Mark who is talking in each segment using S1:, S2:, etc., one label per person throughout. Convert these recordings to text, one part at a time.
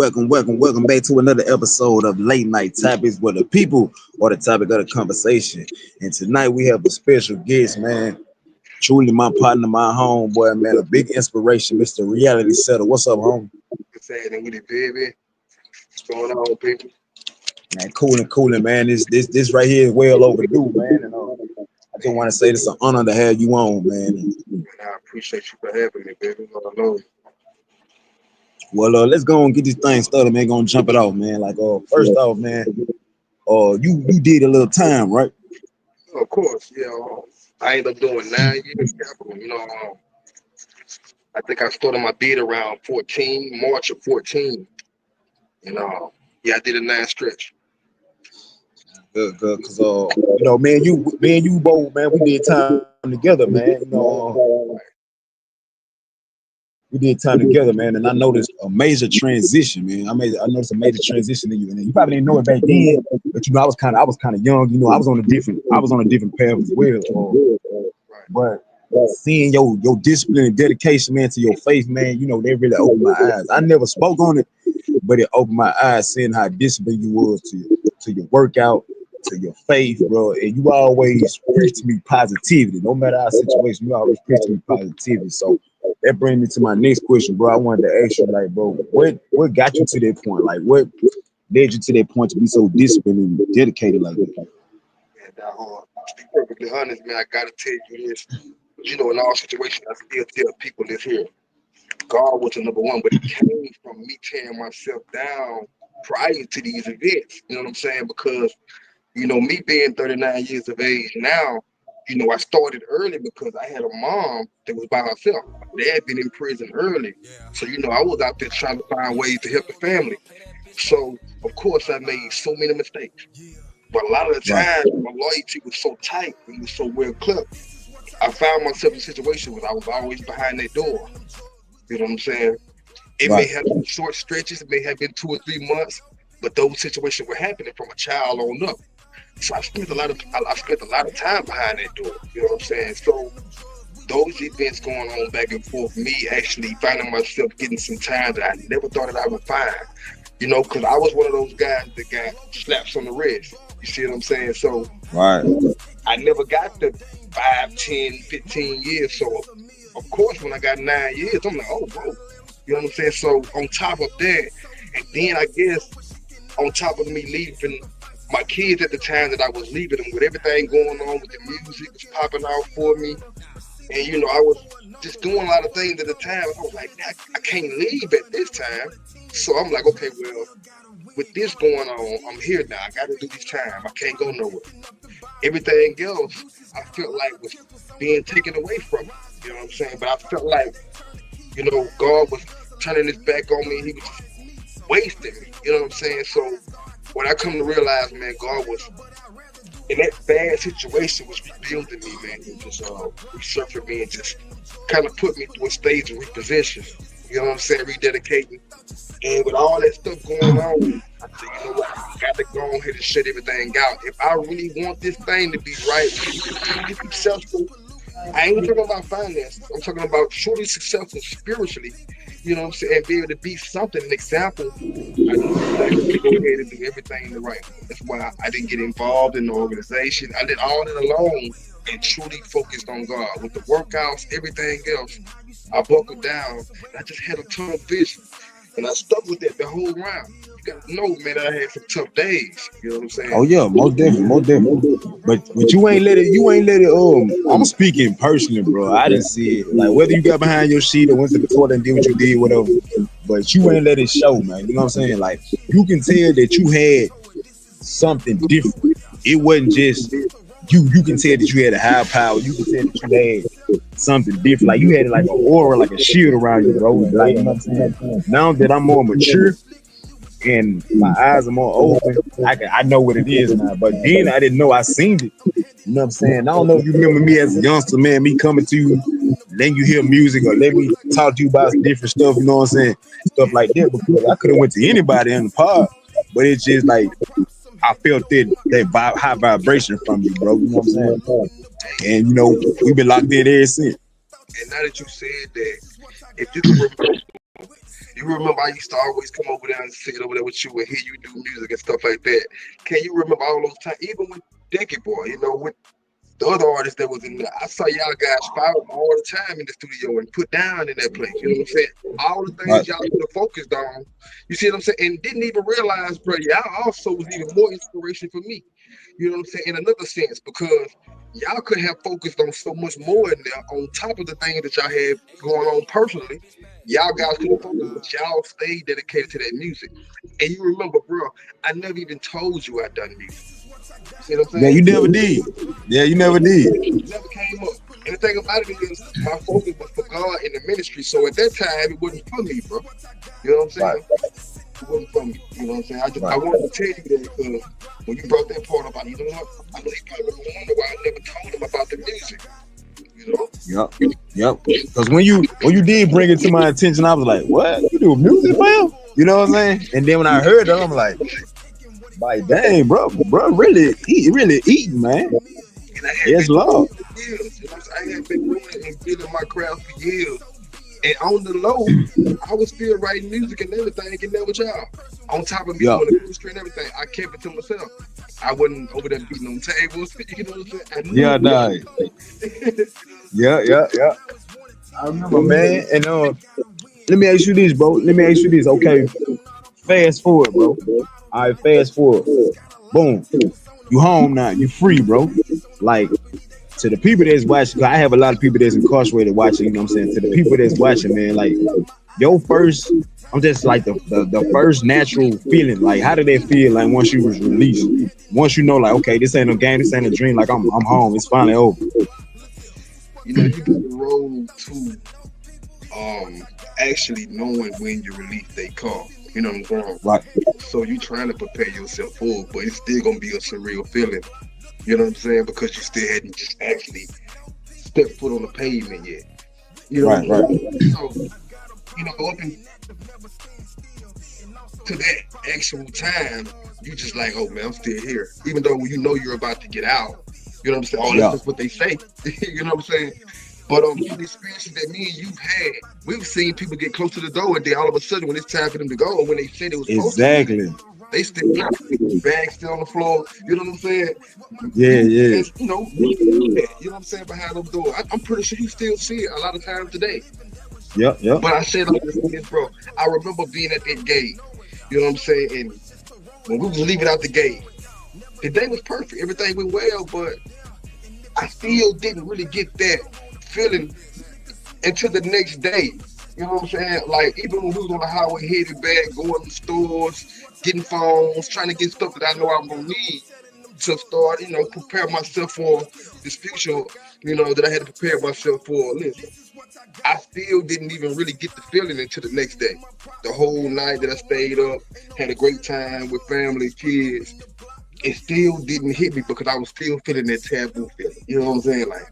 S1: Welcome back to another episode of Late Night Topicz, where the people are the topic of the conversation. And tonight we have a special guest, man. Truly my partner, my homeboy, man, a big inspiration, Mr. Reality Setta. What's up, home?
S2: What's happening with it, baby? What's going on, people?
S1: Man, cooling, man. This right here is well overdue, man. And I just want to say it's an honor to have you on, man.
S2: And I appreciate you for having me, baby. Lord knows.
S1: Well, let's go and get this thing started, man. Gonna jump it off, man. Like, first off, man, you did a little time, right?
S2: Of course, yeah. I ended up doing 9 years capital. I think I started my bid around 14, March of 14. Yeah, I did a 9 stretch.
S1: Good. Cause man, you both, man, we did time together, man. We did time together, man, and I noticed a major transition, man. I noticed a major transition in you, and you probably didn't know it back then, but I was kind of young. I was on a different path as well. But seeing your discipline and dedication, man, to your faith, man, they really opened my eyes. I never spoke on it, but it opened my eyes, seeing how disciplined you was to your workout, to your faith, bro. And you always preach to me positivity, no matter our situation. You always preach to me positivity. So that brings me to my next question, bro. I wanted to ask you, like, bro, what got you to that point? Like, what led you to that point to be so disciplined and dedicated like that?
S2: And to be perfectly honest, man, I gotta tell you this. In all situations, I still tell people this here. God was the number one, but it came from me tearing myself down prior to these events. You know what I'm saying? Because, me being 39 years of age now, I started early because I had a mom that was by herself. My dad been in prison early. So, I was out there trying to find ways to help the family. So, of course, I made so many mistakes. But a lot of the time, my loyalty was so tight and was so well clipped. I found myself in a situation where I was always behind that door. You know what I'm saying? It may have been short stretches, it may have been 2 or 3 months, but those situations were happening from a child on up. So I spent a lot of time behind that door. You know what I'm saying? So those events going on back and forth, me actually finding myself getting some time that I never thought that I would find. Because I was one of those guys that got slaps on the wrist. You see what I'm saying? So I never got the 5, 10, 15 years. So of course when I got 9 years, I'm like, oh bro. You know what I'm saying? So on top of that, and then I guess on top of me leaving my kids at the time that I was leaving them, with everything going on with the music was popping out for me. And I was just doing a lot of things at the time. I was like, I can't leave at this time. So I'm like, okay, well, with this going on, I'm here now. I got to do this time. I can't go nowhere. Everything else, I felt like was being taken away from me. You know what I'm saying? But I felt like, God was turning his back on me. He was just wasting me. You know what I'm saying? So when I come to realize, man, God was in that bad situation, was rebuilding me, man. He just resurfaced me and just kind of put me through a stage of repossession. You know what I'm saying? Rededicating. And with all that stuff going on, I said, you know what? I got to go ahead and shut everything out. If I really want this thing to be right, to be successful, I ain't talking about finances. I'm talking about truly successful spiritually. You know what I'm saying? And be able to be something, an example. I need to go ahead and do everything the right way. That's why I didn't get involved in the organization. I did all that alone and truly focused on God. With the workouts, everything else, I buckled down. And I just had a tunnel vision. And I stuck with that the whole round. You gotta know, man, I had some tough days. You know what I'm saying?
S1: Oh yeah, most definitely. But you ain't let it. I'm speaking personally, bro. I didn't see it. Like whether you got behind your sheet or went to the toilet and did what you did, whatever. But you ain't let it show, man. You know what I'm saying? Like you can tell that you had something different. It wasn't just you. You can tell that you had a high power. You can tell that you had something different. Like you had like an aura, like a shield around you, bro. Like, you know what I'm saying? Now that I'm more mature and my eyes are more open, I know what it is now. But then I didn't know I seen it. You know what I'm saying? I don't know if you remember me as a youngster, man, me coming to you, letting you hear music or let me talk to you about different stuff, you know what I'm saying? Stuff like that. Because I could have went to anybody in the pod, but it's just like I felt that high vibration from you, bro. You know what I'm saying? And we've been locked in ever since.
S2: And now that you said that, if you could remember You remember I used to always come over there and sit over there with you and hear you do music and stuff like that. Can you remember all those times, even with Decade Boy, you know, with the other artists that was in there? I saw y'all guys fight all the time in the studio and put down in that place. You know what I'm saying? All the
S1: Right.
S2: things y'all could have focused on. You see what I'm saying? And didn't even realize, bro, y'all also was even more inspiration for me. You know what I'm saying? In another sense, because y'all could have focused on so much more in there on top of the things that y'all had going on personally. Y'all guys could have focused, but y'all stayed dedicated to that music. And you remember, bro, I never even told you I done music. You see what I'm
S1: Yeah, you
S2: saying?
S1: never did. Yeah, you never did.
S2: It never came up. And the thing about it is, my focus was for God in the ministry. So at that time, it wasn't for me, bro. You know what I'm
S1: Right,
S2: saying? It wasn't for me. You know what I'm saying? I
S1: right.
S2: wanted to tell you that because when you brought that part about, you know what? I know you probably wonder why I never told him about the music. You know?
S1: Yep, yep. Because when you did bring it to my attention, I was like, "What? You do music, man?" You know what I'm saying? And then when I heard it, I'm like, dang, bro, really eating, man.
S2: And I had
S1: Yes,
S2: been doing
S1: Lord.
S2: it for years. You know what I'm saying? I had been doing it and building my craft for years. And on the low, I was still writing music and everything, and there with y'all. On top of me
S1: Yeah,
S2: doing the ministry and everything, I kept it to myself. I wasn't over there beating on tables. You know what I'm saying? I knew
S1: yeah, dog.
S2: it.
S1: Yeah. I remember, man. And let me ask you this, bro. Let me ask you this. Okay, fast forward, bro. All right, fast forward. Boom. You home now. You free, bro. Like to the people that's watching, 'cause I have a lot of people that's incarcerated watching. You know what I'm saying? To the people that's watching, man, like your first. I'm just like the first natural feeling. Like, how did that feel? Like once you was released, once you know, like, okay, this ain't no game, this ain't a dream. Like I'm home. It's finally over.
S2: You know, you got the road to actually knowing when your release date come. You know what I'm saying?
S1: Right,
S2: So you trying to prepare yourself for it, but it's still gonna be a surreal feeling. You know what I'm saying? Because you still hadn't just actually stepped foot on the pavement yet. You know what
S1: right,
S2: I'm
S1: right.
S2: saying? So, you know, up into that actual time, you just like, oh man, I'm still here. Even though you know you're about to get out. You know what I'm saying? Oh, that's
S1: Yeah,
S2: just what they say. You know what I'm saying? But through the experiences that me and you've had, we've seen people get close to the door, and then all of a sudden, when it's time for them to go, or when they said it was supposed to be,
S1: exactly.
S2: they still not. Bags still on the floor. You know what I'm saying?
S1: Yeah,
S2: You,
S1: yeah.
S2: as you know, you can do that. You know what I'm saying? Behind those doors, I'm pretty sure you still see it a lot of times today.
S1: Yep.
S2: But I said like this, bro. I remember being at that gate. You know what I'm saying? And when we was leaving out the gate, the day was perfect. Everything went well, but I still didn't really get that feeling until the next day. You know what I'm saying? Like even when we was on the highway headed back, going to stores, getting phones, trying to get stuff that I know I'm gonna need to start, you know, prepare myself for this future, you know, that I had to prepare myself for. Listen, I still didn't even really get the feeling until the next day. The whole night that I stayed up, had a great time with family, kids, it still didn't hit me because I was still feeling that taboo feeling. You know what I'm saying? Like,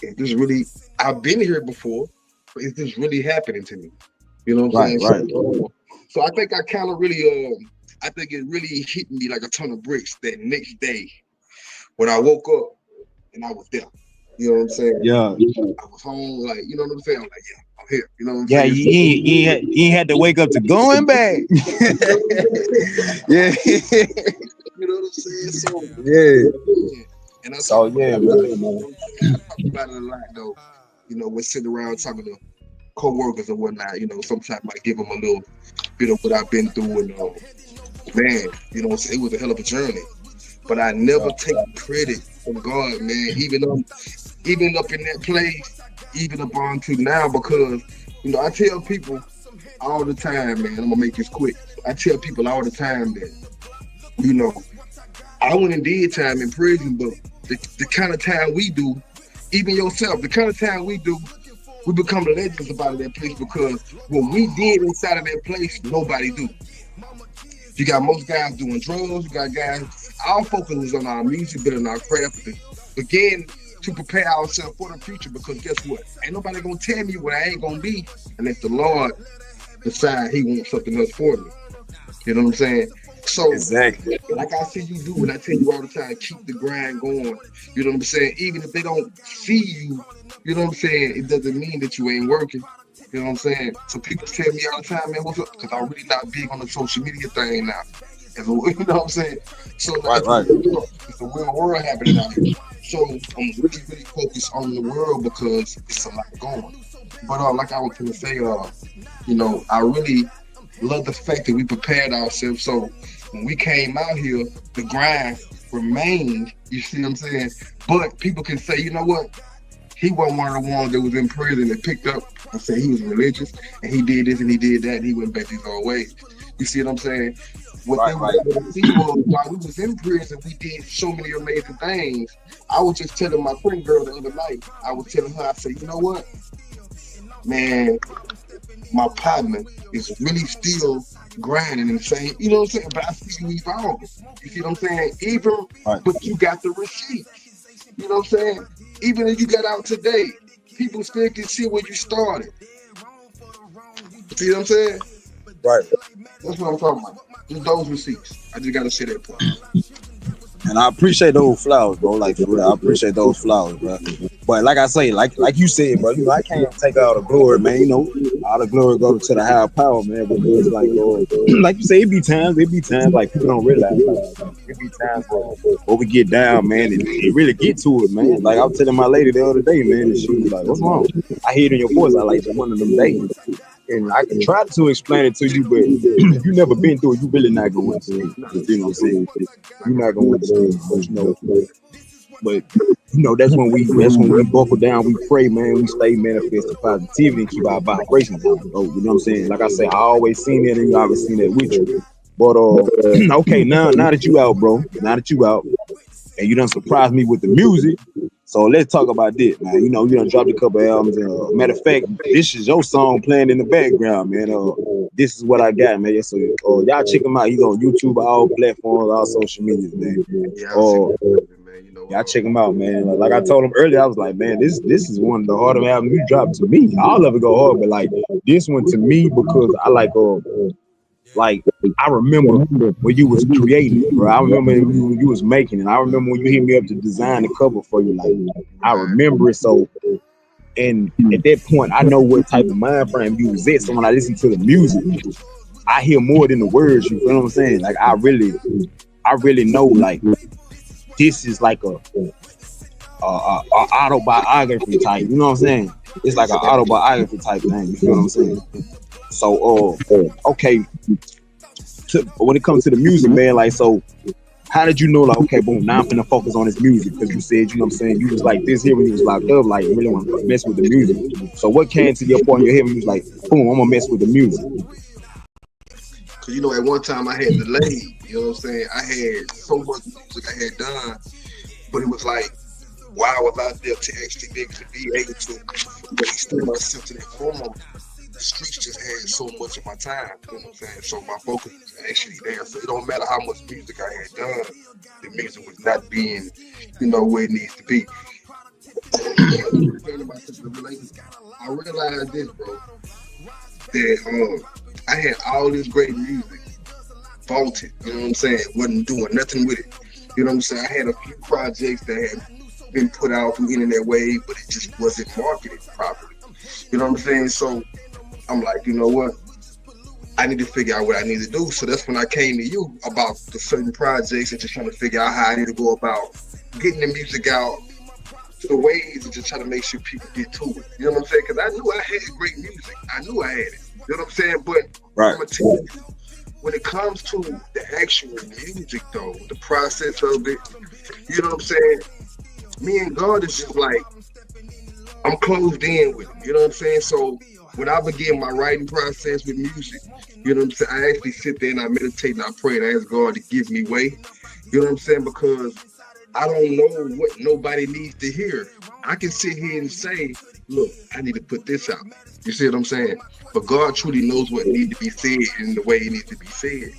S2: is this really, I've been here before, but is this really happening to me? You know what I'm
S1: Right,
S2: saying?
S1: right.
S2: So I think I kind of really, I think it really hit me like a ton of bricks that next day when I woke up and I was there. You know what I'm saying?
S1: Yeah,
S2: I was home, like, you know what I'm saying? I'm like, yeah, I'm here. You know what I'm
S1: yeah.
S2: saying?
S1: You,
S2: So,
S1: you, ain't- you ain't had to wake up to going back.
S2: you know what I'm saying?
S1: Yeah,
S2: You know what I'm saying? So,
S1: yeah.
S2: yeah. And I talk
S1: So
S2: about it
S1: yeah,
S2: a lot.
S1: man.
S2: You know what I'm saying? I talk about it a lot, though. You know, we're sitting around talking to co-workers and whatnot. You know, sometimes I give them a little bit of what I've been through, and man, you know, it was a hell of a journey. But I never take credit from God, man. Even up in that place, even up on to now, because you know, I tell people all the time, man. I'm gonna make this quick. I tell people all the time that you know, I went and did time in prison, but the kind of time we do, even yourself, the kind of time we do, we become legends about that place because what we did inside of that place, nobody do. You got most guys doing drugs. You got guys. Our focus is on our music, building our craft, to begin to prepare ourselves for the future. Because guess what? Ain't nobody gonna tell me what I ain't gonna be unless the Lord decide He wants something else for me. You know what I'm saying? So,
S1: Exactly.
S2: like I see you do, and I tell you all the time, keep the grind going. You know what I'm saying? Even if they don't see you, you know what I'm saying? It doesn't mean that you ain't working. You know what I'm saying? So people tell me all the time, man, what's up? Because I'm really not big on the social media thing now. You know what I'm saying? So now
S1: Right, right.
S2: it's the real world happening out here. So I'm really, really focused on the world because it's a lot going. But like I was gonna say, I really love the fact that we prepared ourselves. So when we came out here, the grind remained. You see what I'm saying? But people can say, you know what? He wasn't one of the ones that was in prison that picked up and said he was religious and he did this and he did that and he went back his old ways. You see what I'm saying? What they
S1: Right,
S2: were
S1: right.
S2: able to see was while we was in prison, we did so many amazing things. I was just telling my friend girl the other night, I was telling her, I said, you know what, man, my partner is really still grinding and saying, you know what I'm saying? But I see you evolving. You see what I'm saying? Even,
S1: Right.
S2: but you got the receipts. You know what I'm saying? Even if you got out today, people still can see where you started. See what I'm saying?
S1: Right.
S2: That's what I'm talking about. Just those receipts. I just gotta say that part.
S1: And I appreciate those flowers, bro. Like for real, I appreciate those flowers, bro. But like I say, like you said, bro, I can't take all the glory, man. All the glory goes to the higher power, man. Because like, like you say, it be times like people don't realize, like it be times where we get down, man, and it really get to it, man. Like I was telling my lady the other day, man, and she was like, "What's wrong?" I hear it in your voice. I like one of them days. And I can try to explain it to you, but if you never been through it, you really not gonna understand. You know what I'm saying? You're not gonna understand. But that's when we buckle down, we pray, man, we stay manifesting positivity and keep our vibrations high, bro. You know what I'm saying? Like I say, I always seen that and you always seen that with you. But okay, now that you out, bro, now that you out, and you done surprised me with the music. So let's talk about this, man. You done dropped a couple albums. And, matter of fact, this is your song playing in the background, man. This is what I got, man. So y'all check him out. He's on YouTube, all platforms, all social media, man.
S2: Yeah, I see
S1: Uh,
S2: that, man.
S1: y'all check him out, man. Like I told him earlier, I was like, man, this is one of the harder albums you dropped to me. All of it go hard, but like this one to me because I like I remember when you was creating it, bro. I remember when you was making it. I remember when you hit me up to design the cover for you. Like I
S2: right.
S1: remember it. So, and at that point, I know what type of mind frame you was at. So when I listen to the music, I hear more than the words. You feel what I'm saying? Like I really know. Like this is like a autobiography type. You know what I'm saying? It's like an autobiography type thing. You feel what I'm saying? So, okay. When it comes to the music, man, like, so how did you know, like, okay, boom, now I'm finna focus on this music? Because you said, you know what I'm saying, you was like this here when you was locked up, like, really want to mess with the music. So what came to your point in your head when you was like, boom, I'm gonna mess with the music?
S2: Cause at one time I had delayed. You know what I'm saying? I had so much music I had done, but it was like while I was out there to actually be able to restore myself to that form, the streets just had so much of my time. You know what I'm saying? So my focus was actually there. So it don't matter how much music I had done, the music was not being, where it needs to be. I realized this, bro, that I had all this great music vaulted. You know what I'm saying? Wasn't doing nothing with it. You know what I'm saying? I had a few projects that had been put out through internet wave, but it just wasn't marketed properly. You know what I'm saying? So I'm like, you know what? I need to figure out what I need to do. So that's when I came to you about the certain projects and just trying to figure out how I need to go about getting the music out, the ways and just trying to make sure people get to it. You know what I'm saying? Because I knew I had great music. I knew I had it. You know what I'm saying? But
S1: Right.
S2: I'm going to tell you, when it comes to the actual music, though, the process of it, you know what I'm saying? Me and God is just like, I'm closed in with him. You know what I'm saying? So when I begin my writing process with music, you know what I'm saying? I actually sit there and I meditate and I pray and I ask God to give me way. You know what I'm saying? Because I don't know what nobody needs to hear. I can sit here and say, look, I need to put this out. You see what I'm saying? But God truly knows what needs to be said and the way it needs to be said.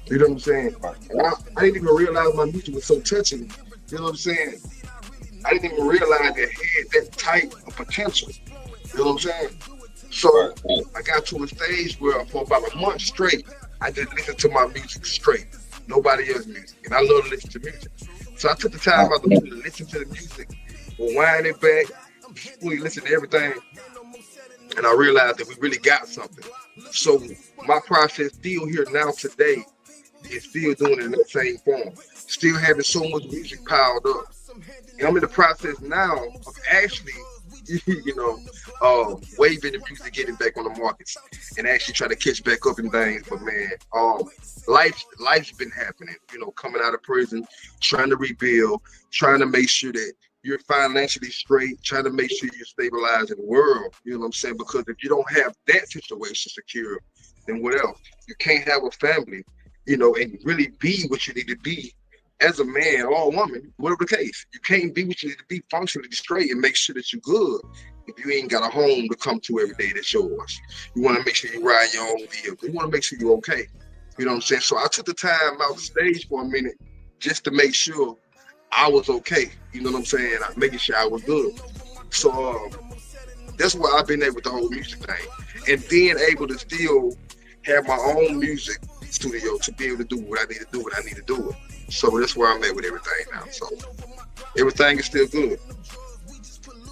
S2: You know what I'm saying? And I didn't even realize my music was so touching. You know what I'm saying? I didn't even realize it had that type of potential. You know what I'm saying? So I got to a stage where for about a month straight, I just listened to my music straight. Nobody else's music. And I love to listen to music. So I took the time out to listen to the music, rewind it back, fully listen to everything. and I realized that we really got something. So my process still here now today is still doing it in that same form, still having so much music piled up. And I'm in the process now of actually, you know, waving the music, getting back on the markets, and actually trying to catch back up in things. But man, life's been happening. You know, coming out of prison, trying to rebuild, trying to make sure that you're financially straight, trying to make sure you're stabilizing the world. You know what I'm saying? Because if you don't have that situation secure, then what else? You can't have a family, you know, and really be what you need to be as a man or a woman, whatever the case. You can't be what you need to be functionally straight and make sure that you're good if you ain't got a home to come to every day that's yours. You want to make sure you ride your own vehicle. You want to make sure you're okay. You know what I'm saying? So I took the time out the stage for a minute just to make sure I was okay. You know what I'm saying? Making sure I was good. So that's why I've been able with the whole music thing. And being able to still have my own music studio to be able to do what I need to do when I need to do it. So that's where I'm at with everything now. So everything is still good.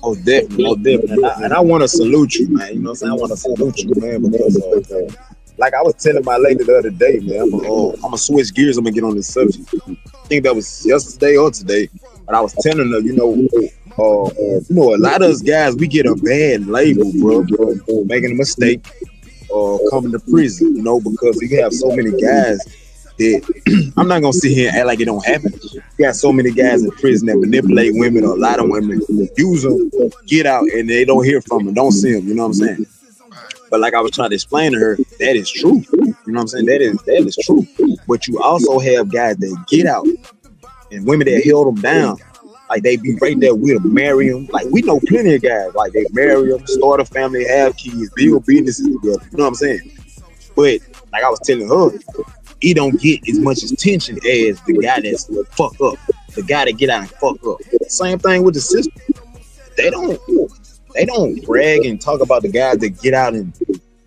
S1: Oh, definitely, oh, definitely. And I want to salute you, man. You know what I'm saying? I want to salute you, man, because like I was telling my lady the other day, man, I'm gonna switch gears. I'm gonna get on this subject. I think that was yesterday or today, but I was telling her, a lot of us guys, we get a bad label, bro, making a mistake or coming to prison, because you have so many guys that I'm not gonna sit here and act like it don't happen. You got so many guys in prison that manipulate women, or a lot of women use them, get out, and they don't hear from them, don't see them. You know what I'm saying? But like I was trying to explain to her, that is true. You know what I'm saying? That is true. But you also have guys that get out and women that held them down. Like they be right there with them, marry them. Like we know plenty of guys, like they marry them, start a family, have kids, build businesses together. You know what I'm saying? But like I was telling her, he don't get as much attention as the guy that's fuck up, the guy that get out and fuck up. Same thing with the sister. They don't brag and talk about the guys that get out and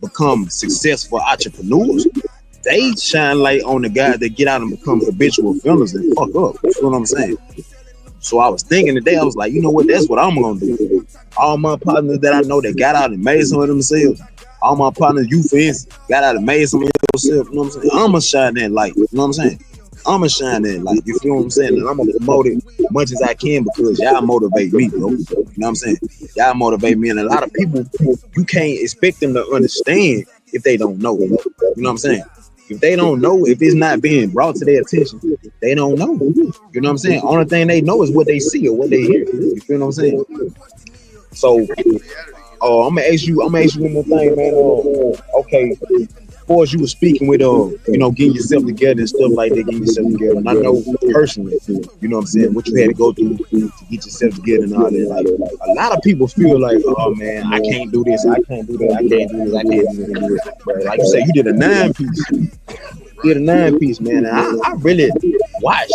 S1: become successful entrepreneurs. They shine light on the guys that get out and become habitual offenders and fuck up. You know what I'm saying? So I was thinking today, I was like, you know what? That's what I'm gonna do. All my partners that I know that got out and made some of themselves, all my partners, you for instance, got out and made some of yourself. You know what I'm saying? I'ma shine that light. You know what I'm saying? I'ma shine that light. You feel what I'm saying? And I'm gonna promote it much as I can because y'all motivate me, bro. You know what I'm saying? Y'all motivate me, and a lot of people, you can't expect them to understand if they don't know. You know what I'm saying? If they don't know, if it's not being brought to their attention, they don't know. You know what I'm saying? Only thing they know is what they see or what they hear. You feel what I'm saying? So, I'm gonna ask you one more thing, man. Okay, of course you were speaking with getting yourself together and stuff like that, getting yourself together. And I know personally, you know what I'm saying, what you had to go through to get yourself together and all that. Like a lot of people feel like, oh man, I can't do this, I can't do that, I can't do this, I can't do this. But like you said, you did a 9-piece. Did a 9-piece, man. And I really watched.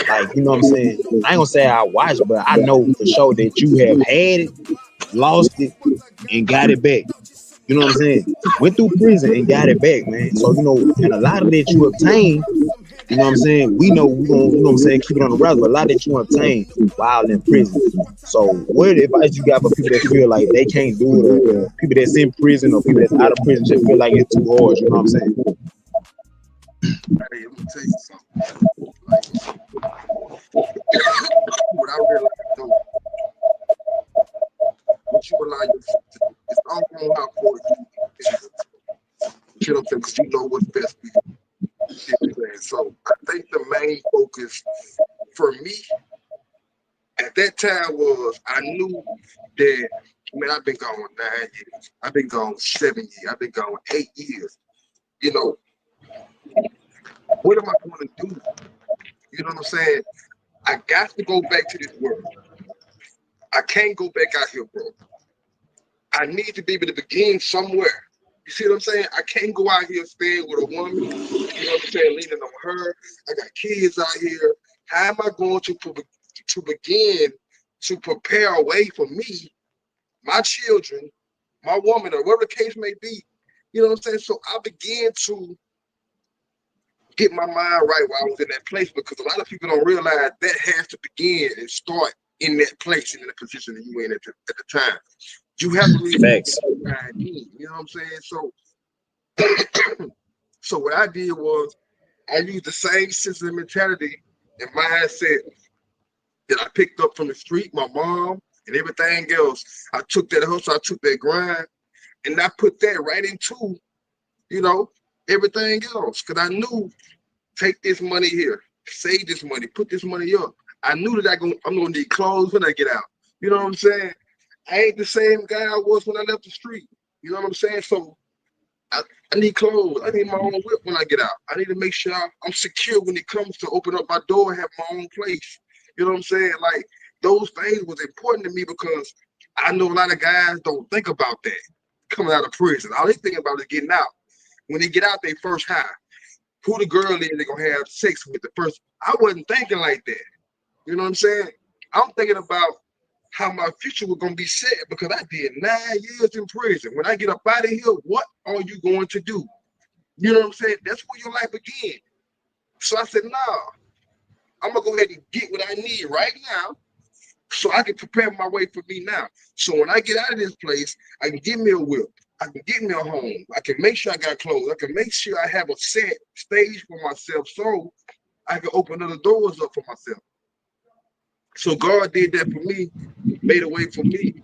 S1: Like, you know what I'm saying? I ain't gonna say I watched, but I know for sure that you have had it, lost it, and got it back. You know what I'm saying? Went through prison and got it back, man. So, and a lot of that you obtained, you know what I'm saying? We know we're gonna, you know what I'm saying, keep it on the route, but a lot that you obtained while in prison. So what advice you got for people that feel like they can't do it, or people that's in prison or people that's out of prison just feel like it's too hard, you know what I'm saying?
S2: Hey, let me tell you something. What I realized though, what you allow yourself to do, it's all on how far you is. You know what I'm saying? Because you know what's best for you. You know what I'm saying? So I think the main focus for me at that time was I knew that, man, I've been gone 9 years. I've been gone 7 years. I've been gone 8 years. You know, what am I going to do? You know what I'm saying? I got to go back to this world. I can't go back out here, bro. I need to be able to begin somewhere. You see what I'm saying? I can't go out here staying with a woman, you know what I'm saying, leaning on her. I got kids out here. How am I going to begin to prepare a way for me, my children, my woman, or whatever the case may be? You know what I'm saying? So I began to get my mind right while I was in that place, because a lot of people don't realize that has to begin and start in that place and in the position that you in at the time. You have to really
S1: Facts.
S2: you know what I'm saying? So so what I did was I used the same sense of mentality and mindset that I picked up from the street, my mom, and everything else. I took that hustle, I took that grind, and I put that right into, you know, everything else. Cause I knew, take this money here, save this money, put this money up. I knew that I'm gonna need clothes when I get out. You know what I'm saying? I ain't the same guy I was when I left the street. You know what I'm saying? So I, I need clothes. I need my own whip when I get out. I need to make sure I'm secure when it comes to open up my door and have my own place. You know what I'm saying? Like those things was important to me because I know a lot of guys don't think about that coming out of prison. All they think about is getting out. When they get out, they first high. Who the girl is they gonna have sex with the first. I wasn't thinking like that. You know what I'm saying? I'm thinking about how my future was gonna be set because I did 9 years in prison. When I get up out of here, what are you going to do? You know what I'm saying? That's where your life began. So I said, nah, I'm gonna go ahead and get what I need right now so I can prepare my way for me now. So when I get out of this place, I can get me a whip. I can get me a home. I can make sure I got clothes. I can make sure I have a set stage for myself so I can open other doors up for myself. So God did that for me, made a way for me.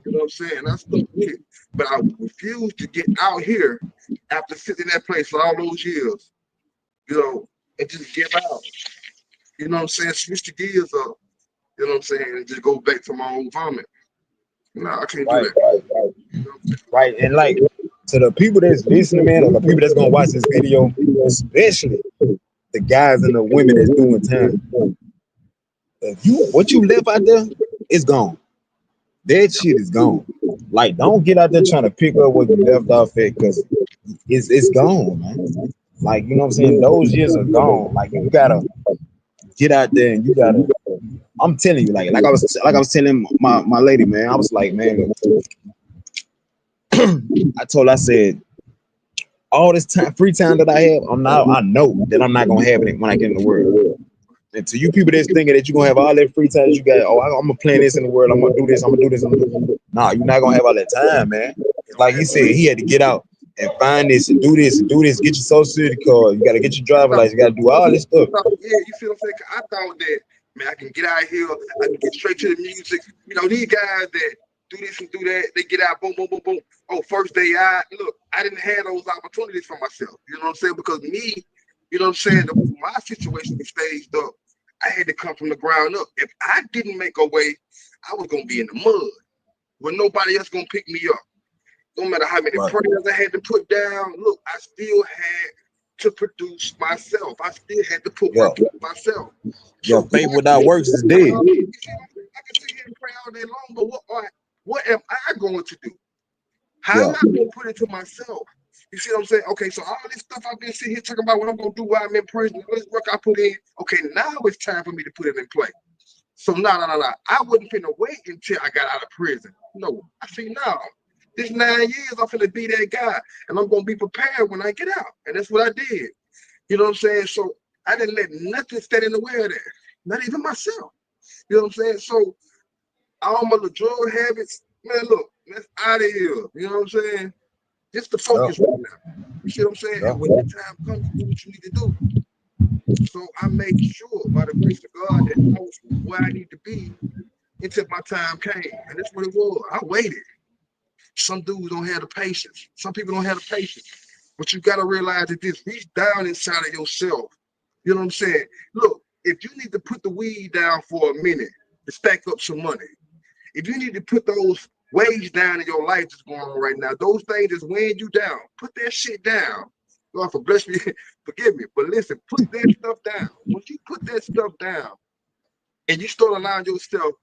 S2: You know what I'm saying? I stuck with it. But I refused to get out here after sitting in that place for all those years, you know, and just give out. You know what I'm saying? Switch the gears up. You know what I'm saying? And just go back to my own vomit. No, I can't do
S1: Right,
S2: that.
S1: right,
S2: You know
S1: right. And like to the people that's listening, man, or the people that's gonna watch this video, especially the guys and the women that's doing time. If you what you left out there, it's gone. That shit is gone. Like, don't get out there trying to pick up what you left off at because it's gone, man. Like, you know what I'm saying? Those years are gone. Like, you gotta get out there and you gotta. I'm telling you, like I was telling my lady, man. I was like, man, I said, all this time, free time that I have, I know that I'm not gonna have it when I get in the world. And to you people that's thinking that you're gonna have all that free time that you got, I'm gonna plan this in the world, I'm gonna do this, I'm gonna do this, I'm gonna do this. Nah, you're not gonna have all that time, man. It's like he said, he had to get out and find this and do this and do this, get your social security card, you gotta get your driver's license, you gotta do all this stuff.
S2: yeah, you see what I'm saying? I thought that, man, I can get out here, I can get straight to the music. You know, these guys that do this and do that, they get out, boom, boom, boom, boom. Oh, first day out. Look, I didn't have those opportunities for myself. You know what I'm saying? Because me, you know what I'm saying, my situation was staged up. I had to come from the ground up. If I didn't make a way, I was gonna be in the mud with nobody else gonna pick me up. No matter how many
S1: Right.
S2: prayers I had to put down, look, I still had to produce myself. I still had to put
S1: Yeah.
S2: work in myself.
S1: Yeah,
S2: So
S1: faith without works is dead.
S2: you see, I can sit here and pray all day long, but what am I going to do? How
S1: Yeah.
S2: am I going to put it to myself? You see what I'm saying? Okay, so all this stuff I've been sitting here talking about what I'm going to do while I'm in prison, all this work I put in, okay, now it's time for me to put it in play. So no. I wasn't finna wait until I got out of prison. No, I see now. This 9 years, I'm finna be that guy, and I'm gonna be prepared when I get out. And that's what I did. You know what I'm saying? So I didn't let nothing stand in the way of that. Not even myself. You know what I'm saying? So all my little drug habits, man, look, that's out of here. You know what I'm saying? Just the
S1: Yeah.
S2: focus right now. You see what I'm saying?
S1: Yeah.
S2: And when the time comes, you do what you need to do. So I made sure, by the grace of God, that I was where I need to be until my time came. And that's what it was. I waited. Some dudes don't have the patience. Some people don't have the patience. But you got to realize that this reach down inside of yourself. You know what I'm saying? Look, if you need to put the weed down for a minute to stack up some money, if you need to put those waves down in your life that's going on right now, those things that's weighing you down, put that shit down. God for bless me, forgive me. But listen, put that stuff down. Once you put that stuff down and you start allowing yourself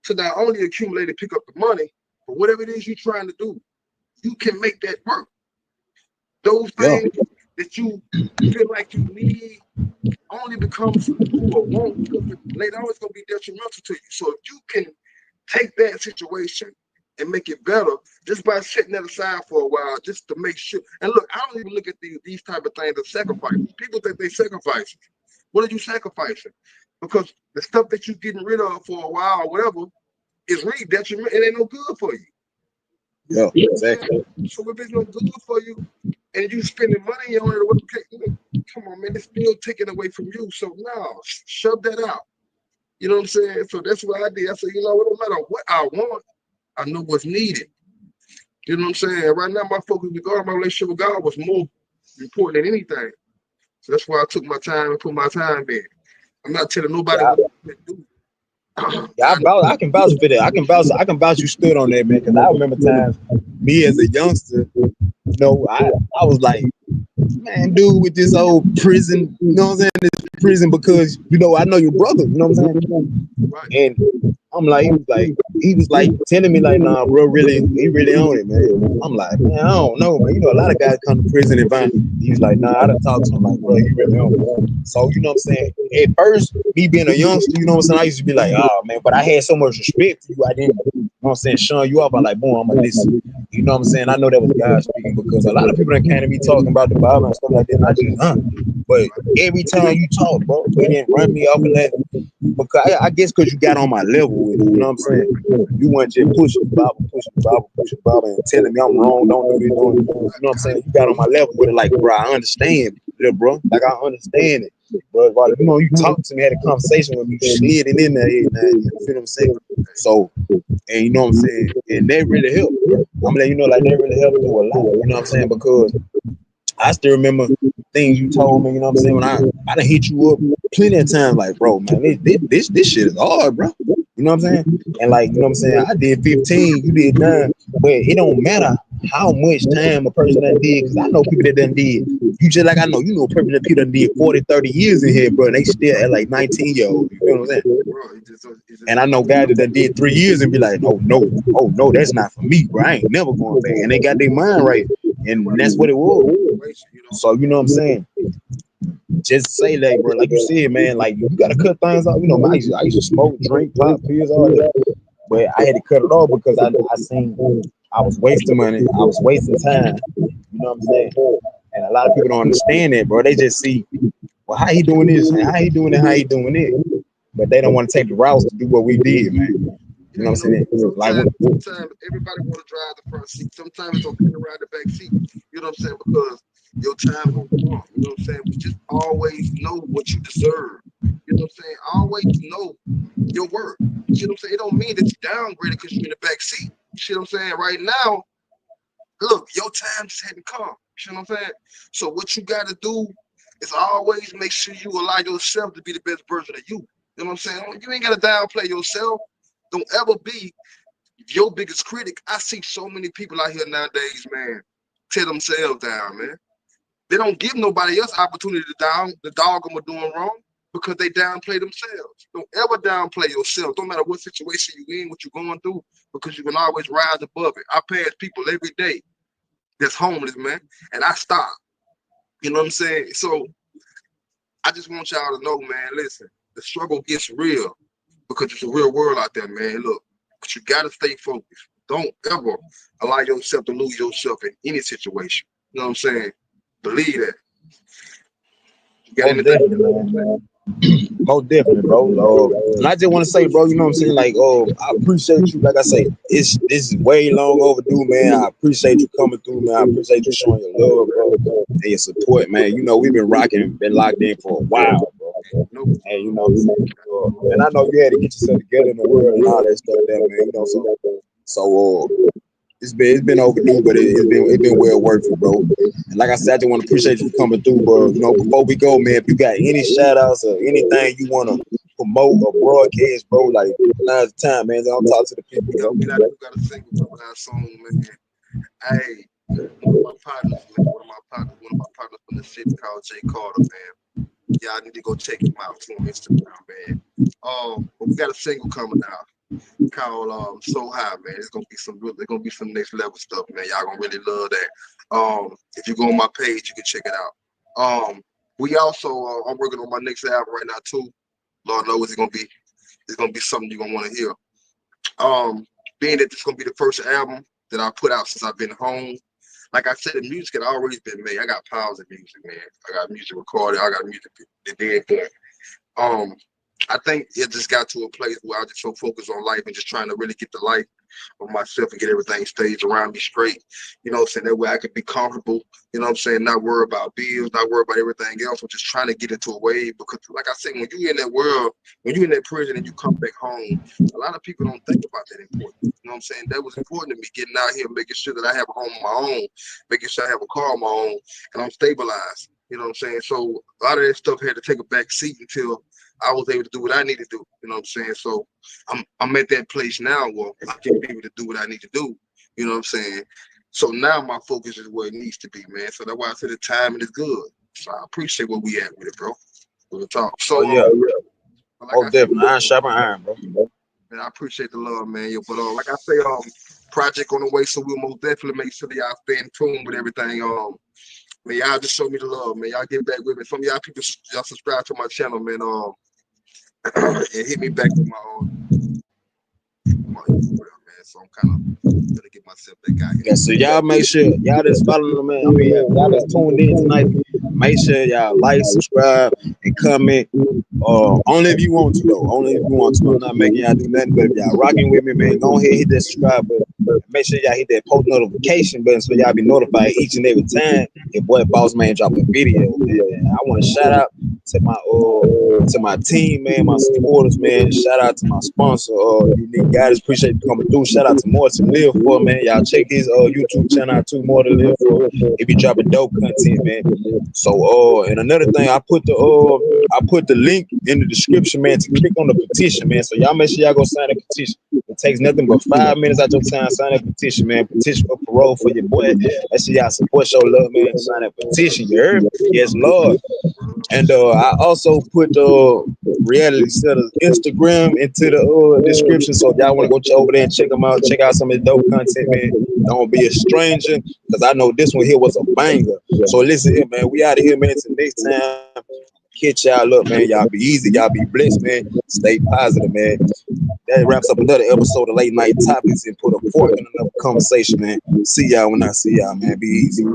S2: to not only accumulate and pick up the money, but whatever it is you're trying to do, you can make that work. Those
S1: Yeah.
S2: things that you feel like you need only become something you will want because later on it's going to be detrimental to you. So if you can take that situation and make it better just by setting that aside for a while, just to make sure. And look, I don't even look at these type of things as sacrifices. People think they sacrifice. What are you sacrificing? because the stuff that you're getting rid of for a while or whatever is really detrimental. It ain't no good for you.
S1: Yeah,
S2: You know what I'm
S1: exactly.
S2: saying? So if it's no good for you and you spending money on it, okay, come on, man, it's still taken away from you. So now shove that out. You know what I'm saying? So that's what I did. I said, you know, it don't matter what I want, I know what's needed. You know what I'm saying? Right now, my focus with God, my relationship with God was more important than anything. So that's why I took my time and put my time in. I'm not telling nobody
S1: Yeah,
S2: what to do.
S1: yeah, I can vouch for that. I can vouch you stood on that, man. Because I remember times me as a youngster, you know, I was like, man, dude, with this old prison, you know what I'm saying? This prison because you know I know your brother, you know what I'm saying?
S2: Right.
S1: And I'm like, he was like telling me like, nah, bro, he really on it, man. I'm like, man, I don't know, man. You know, a lot of guys come to prison and find. He's like, nah, I done talked to him, like, bro, he really on it. So you know what I'm saying? At first, me being a youngster, you know what I'm saying? I used to be like, oh man, but I had so much respect for you, I didn't, you know what I'm saying, shun you off. I'm like, boom, I'm gonna listen. You know what I'm saying? I know that was God speaking because a lot of people that came to me talking about the Bible and stuff like that. And I just, but every time you talk, bro, it didn't run me off of that. Because I guess because you got on my level with it, you know what I'm saying? You weren't just pushing the Bible, and telling me I'm wrong, don't do this, don't do this. You know what I'm saying? You got on my level with it, like, bro, I understand, little bro. Like, I understand it. But, you know, you talked to me, had a conversation with me, slid it in there, you feel what I'm saying? So, and you know what I'm saying? And that really helped, bro. I'm gonna let you know, like, that really helped me a lot, you know what I'm saying? Because I still remember things you told me, you know what I'm saying? When I done hit you up plenty of times, like, bro, man, this shit is hard, bro. You know what I'm saying? And like, you know what I'm saying? I did 15, you did 9, but it don't matter how much time a person done did, because I know people that done did. You just like I know, you know, people that did 40, 30 years in here, bro, and they still at like 19-year-old. You know what I'm saying? And I know guys that done did 3 years and be like, oh no, that's not for me, bro. I ain't never going back. And they got their mind right. And that's what it was. So you know what I'm saying? Just say that, bro. Like you said, man, like you gotta cut things off. You know, I used to smoke, drink, pop pills, all that. But I had to cut it off because I seen I was wasting money, I was wasting time. You know what I'm saying? And a lot of people don't understand that, bro. They just see, well, how he doing this and how he doing it, how he doing it. But they don't want to take the routes to do what we did, man. You know what I'm saying? Like
S2: sometimes everybody want to drive the front seat. Sometimes it's okay to ride the back seat. You know what I'm saying? Because your time will come. You know what I'm saying? But just always know what you deserve. You know what I'm saying? Always know your worth. You know what I'm saying? It don't mean that you downgraded because you're in the back seat. You know what I'm saying? Right now, look, your time just hadn't come. You know what I'm saying? So what you got to do is always make sure you allow yourself to be the best version of you. You know what I'm saying? You ain't got to downplay yourself. Don't ever be your biggest critic. I see so many people out here nowadays, man, tear themselves down, man. They don't give nobody else opportunity to the dog them are doing wrong because they downplay themselves. Don't ever downplay yourself. Don't matter what situation you in, what you're going through, because you can always rise above it. I pass people every day that's homeless, man, and I stop. You know what I'm saying? So I just want y'all to know, man, listen, the struggle gets real because it's a real world out there, man. Look, but you gotta stay focused. Don't ever allow yourself to lose yourself in any situation. You know what I'm saying? Believe that. You got anything?
S1: man. Most definitely, bro. And I just want to say, bro, you know what I'm saying? Like, I appreciate you. Like I say, this is way long overdue, man. I appreciate you coming through, man. I appreciate you showing your love, bro, and your support, man. You know, we've been rocking, been locked in for a while, bro. And you know what I'm saying? And I know you had to get yourself together in the world and all that stuff there, man. You know, so it's been overdue, but it's been well worth it, bro. And like I said, I just want to appreciate you coming through, bro. You know, before we go, man, if you got any shout outs or anything you want to promote or broadcast, bro, like now's the time, man. I'll talk to the people.
S2: We got a single coming out soon, man. Hey, one of my partners, man, one of my partners from the city called Jay Carter, man. Y'all need to go check him out too on Instagram, man. But we got a single coming out called So High, man. It's gonna be some next level stuff, man. Y'all gonna really love that. If you go on my page, you can check it out. We also I'm working on my next album right now too. Lord knows it's gonna be something you're gonna want to hear. Being that this is gonna be the first album that I put out since I've been home. Like I said, the music had already been made. I got piles of music, man. I got music recorded. I got music that did good. I think it just got to a place where I just so focused on life and just trying to really get the life of myself and get everything staged around me straight. You know what I'm saying? That way I could be comfortable, you know what I'm saying? Not worry about bills, not worry about everything else. I'm just trying to get into a wave because, like I said, when you in that world, when you in that prison and you come back home, a lot of people don't think about that important. You know what I'm saying? That was important to me, getting out here, making sure that I have a home of my own, making sure I have a car of my own, and I'm stabilized. You know what I'm saying? So a lot of that stuff had to take a back seat until I was able to do what I need to do. You know what I'm saying? So I'm at that place now where I can be able to do what I need to do. You know what I'm saying? So now my focus is where it needs to be, man. So that's why I said the timing is good. So I appreciate where we at with it, bro. With the talk.
S1: Oh
S2: So
S1: yeah,
S2: like
S1: oh
S2: I said,
S1: definitely, iron sharpen iron, bro.
S2: man, I appreciate the love, man. Yo, but like I say, project on the way, so we'll most definitely make sure that y'all stay in tune with everything. Man, y'all just show me the love, man. Y'all get back with me. Some of y'all people, y'all subscribe to my channel, man. And hit me back with my Instagram, man. So I'm kind of gonna get myself back out here.
S1: Yeah, so y'all make sure y'all just following them, man. I mean, y'all just tuned in tonight. Make sure y'all like, subscribe, and comment. Only if you want to, though. Only if you want to. I'm not making y'all do nothing, but if y'all rocking with me, man, go ahead, hit that subscribe button. Make sure y'all hit that post notification button so y'all be notified each and every time your boy Bossmane drop a video, man. I want to shout out to my team, man, my supporters, man. Shout out to my sponsor, Unique Guys. Appreciate you coming through. Shout out to More to Live For, man. Y'all check his YouTube channel out too, More to Live For. He be dropping dope content, man. So and another thing, I put the link in the description, man, to click on the petition, man. So y'all make sure y'all go sign the petition. It takes nothing but 5 minutes out your time. Sign that petition, man. Petition for parole for your boy. Let's see y'all support your love, man. Sign that petition. You heard? Yes, Lord. And I also put Reality Setta's Instagram into the description. So if y'all want to go over there and check them out, check out some of the dope content, man. Don't be a stranger, because I know this one here was a banger. So listen here, man. We out of here, man. Till next time. Catch y'all up, man. Y'all be easy. Y'all be blessed, man. Stay positive, man. That wraps up another episode of Late Night Topicz and put a fork in another conversation, man. See y'all when I see y'all, man. Be easy.